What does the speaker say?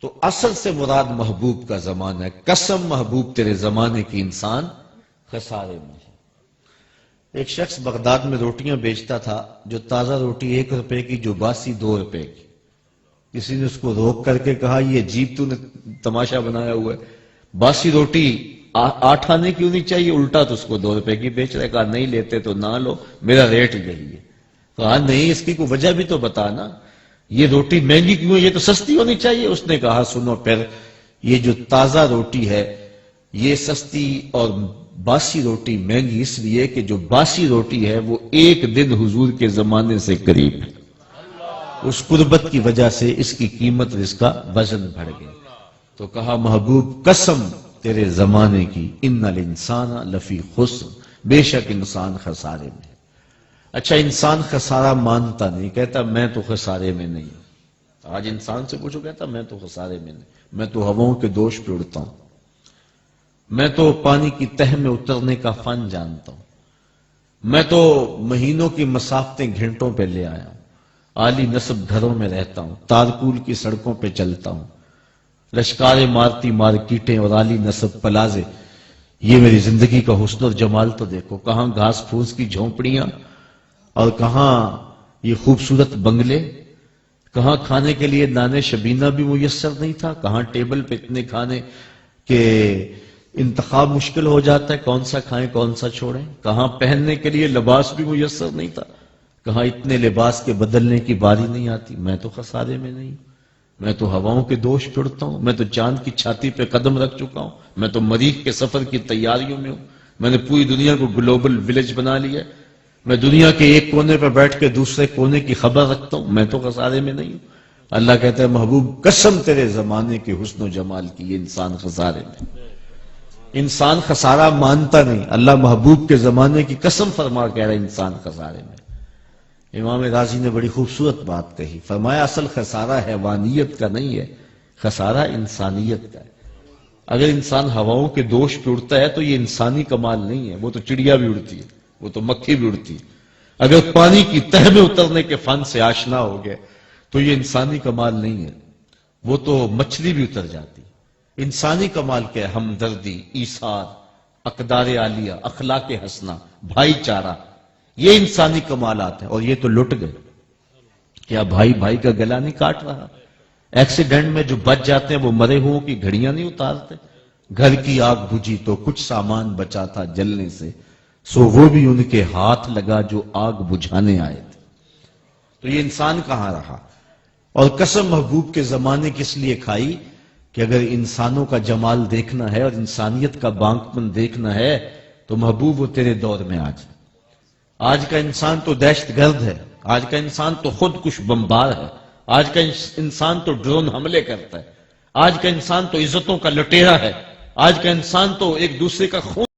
تو اصل سے مراد محبوب کا زمانہ ہے. قسم محبوب تیرے زمانے کی انسان خسارے میں ہے. ایک شخص بغداد میں روٹیاں بیچتا تھا، جو تازہ روٹی 1 روپے کی، جو باسی 2 روپے کی. کسی نے اس کو روک کر کے کہا، یہ عجیب تو نے تماشا بنایا ہوا ہے، باسی روٹی 8 آنے کیوں نہیں چاہیے، الٹا تو اس کو 2 روپے کی بیچ رہے. کہا نہیں لیتے تو نہ لو، میرا ریٹ یہی ہے. کہا نہیں، اس کی کوئی وجہ بھی تو بتانا، یہ روٹی مہنگی کیوں ہے، یہ تو سستی ہونی چاہیے. اس نے کہا سنو پھر، یہ جو تازہ روٹی ہے یہ سستی اور باسی روٹی مہنگی اس لیے کہ جو باسی روٹی ہے وہ 1 دن حضور کے زمانے سے قریب ہے. اس قربت کی وجہ سے اس کی قیمت اور اس کا وزن بڑھ گیا. تو کہا محبوب قسم تیرے زمانے کی، ان الانسان لفی خسر، بے شک انسان خسارے میں ہے. اچھا، انسان خسارہ مانتا نہیں، کہتا میں تو خسارے میں نہیں. آج انسان سے پوچھو، کہتا میں تو خسارے میں نہیں، میں تو ہواؤں کے دوش پہ اڑتا ہوں، میں تو پانی کی تہ میں اترنے کا فن جانتا ہوں، میں تو مہینوں کی مسافتیں گھنٹوں پہ لے آیا ہوں، عالی نسب گھروں میں رہتا ہوں، تارکول کی سڑکوں پہ چلتا ہوں، لشکاریں مارتی مارکیٹیں اور عالی نسب پلازے. یہ میری زندگی کا حسن اور جمال تو دیکھو، کہاں گھاس پھوس کی جھونپڑیاں اور کہاں یہ خوبصورت بنگلے، کہاں کھانے کے لیے نان شبینہ بھی میسر نہیں تھا، کہاں ٹیبل پہ اتنے کھانے کہ انتخاب مشکل ہو جاتا ہے کون سا کھائیں کون سا چھوڑیں، کہاں پہننے کے لیے لباس بھی میسر نہیں تھا، کہاں اتنے لباس کے بدلنے کی باری نہیں آتی. میں تو خسارے میں نہیں، میں تو ہواؤں کے دوش پڑتا ہوں، میں تو چاند کی چھاتی پہ قدم رکھ چکا ہوں، میں تو مریخ کے سفر کی تیاریوں میں ہوں، میں نے پوری دنیا کو گلوبل ولیج بنا لیا، میں دنیا کے ایک کونے پہ بیٹھ کے دوسرے کونے کی خبر رکھتا ہوں، میں تو خسارے میں نہیں ہوں. اللہ کہتا ہے محبوب قسم تیرے زمانے کے حسن و جمال کی، یہ انسان خسارے میں. انسان خسارہ مانتا نہیں، اللہ محبوب کے زمانے کی قسم فرما کہہ رہا ہے انسان خسارے میں. امام رازی نے بڑی خوبصورت بات کہی، فرمایا اصل خسارہ حیوانیت کا نہیں ہے، خسارہ انسانیت کا ہے. اگر انسان ہواؤں کے دوش پہ اڑتا ہے تو یہ انسانی کمال نہیں ہے، وہ تو چڑیا بھی اڑتی ہے، وہ تو مکھی بھی اڑتی ہے. اگر پانی کی تہ میں اترنے کے فن سے آشنا ہو گئے تو یہ انسانی کمال نہیں ہے، وہ تو مچھلی بھی اتر جاتی. انسانی کمال کیا ہے؟ ہمدردی، ایثار، اقدار عالیہ، اخلاق حسنہ، بھائی چارہ، یہ انسانی کمالات ہیں. اور یہ تو لٹ گئے. کیا بھائی بھائی کا گلا نہیں کاٹ رہا؟ ایکسیڈنٹ میں جو بچ جاتے ہیں وہ مرے ہوں کی گھڑیاں نہیں اتارتے. گھر کی آگ بجھی تو کچھ سامان بچا تھا جلنے سے، سو وہ بھی ان کے ہاتھ لگا جو آگ بجھانے آئے تھے. تو یہ انسان کہاں رہا؟ اور قسم محبوب کے زمانے کس لیے کھائی کہ اگر انسانوں کا جمال دیکھنا ہے اور انسانیت کا بانکپن دیکھنا ہے تو محبوب وہ تیرے دور میں آ جائے. آج کا انسان تو دہشت گرد ہے، آج کا انسان تو خود کش بمبار ہے، آج کا انسان تو ڈرون حملے کرتا ہے، آج کا انسان تو عزتوں کا لٹیرا ہے، آج کا انسان تو ایک دوسرے کا خون